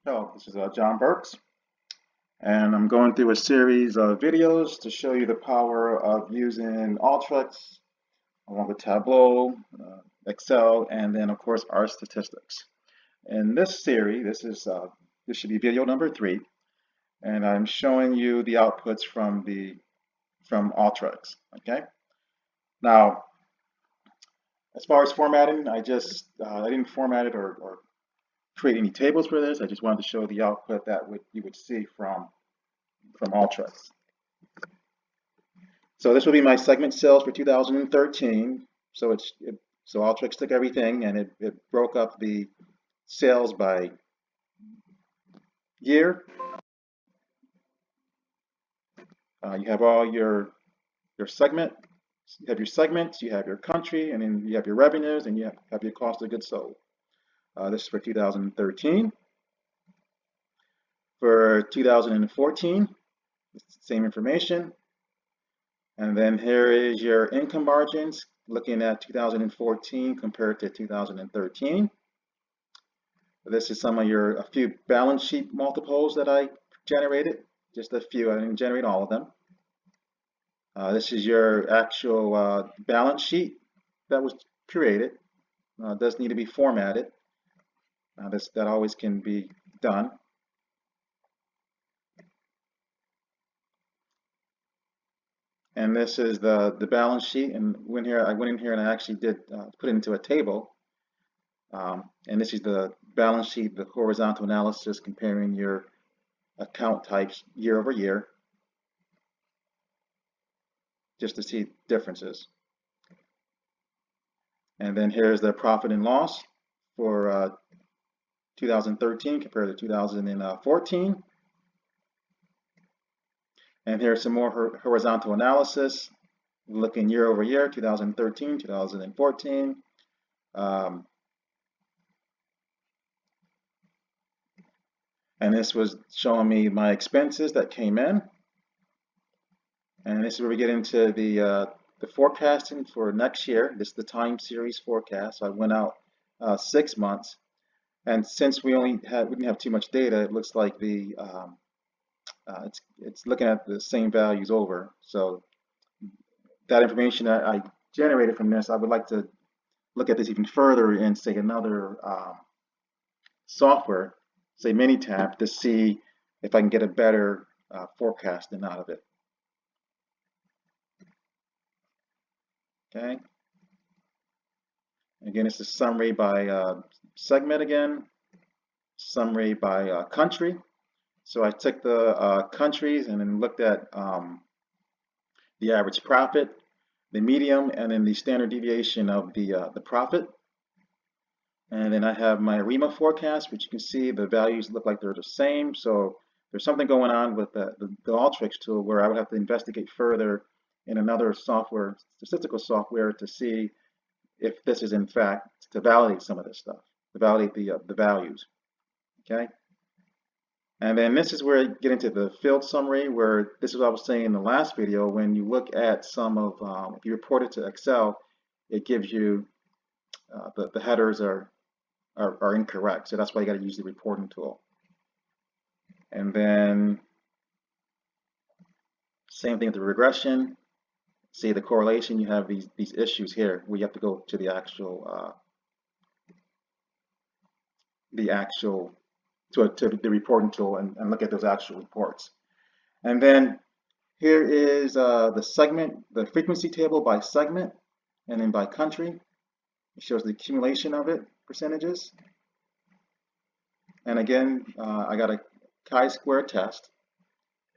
Hello, this is John Burks, and I'm going through a series of videos to show you the power of using Alteryx along with Tableau, Excel, and then of course R statistics. In this series, this should be video number 3, and I'm showing you the outputs from Alteryx. Okay. Now, as far as formatting, I didn't format it or create any tables for this. I just wanted to show the output that you would see from Alteryx. So this will be my segment sales for 2013. So Alteryx took everything and it broke up the sales by year. You have all your segment, you have your segments, you have your country, and then you have your revenues, and you have your cost of goods sold. This is for 2013. For 2014, it's the same information. And then here is your income margins, looking at 2014 compared to 2013. This is a few balance sheet multiples that I generated, just a few. I didn't generate all of them. This is your actual balance sheet that was created. It does need to be formatted. That always can be done. And this is the balance sheet. And I went in here and I actually did put it into a table. And this is the balance sheet, the horizontal analysis comparing your account types year over year, just to see differences. And then here's the profit and loss for 2013 compared to 2014. And here's some more horizontal analysis, looking year over year, 2013, 2014. And this was showing me my expenses that came in. And this is where we get into the forecasting for next year. This is the time series forecast. So I went out 6 months, and since we didn't have too much data, it looks like it's looking at the same values over. So that information that I generated from this, I would like to look at this even further in, say, another software, say Minitab, to see if I can get a better forecasting out of it. Okay. Again, it's a summary by segment again, summary by country. So I took the countries and then looked at the average profit, the medium, and then the standard deviation of the profit. And then I have my ARIMA forecast, which you can see the values look like they're the same. So there's something going on with the Alteryx tool where I would have to investigate further in another software, statistical software, to see if this is in fact to validate some of this stuff, to validate the values. Okay. And then this is where I get into the field summary, where this is what I was saying in the last video. When you look at some of, if you report it to Excel, it gives you the headers are incorrect. So that's why you got to use the reporting tool. And then same thing with the regression. See the correlation. You have these issues here where you have to go to the actual to the reporting tool and look at those actual reports. And then here is the frequency table by segment, and then by country. It shows the accumulation of it, percentages. And again, I got a chi-square test.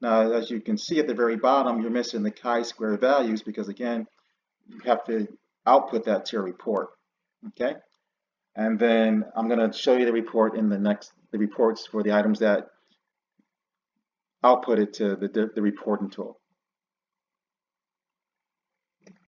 Now, as you can see at the very bottom, you're missing the chi-square values because, again, you have to output that to your report. Okay? And then I'm going to show you the report in the reports for the items that output it to the reporting tool.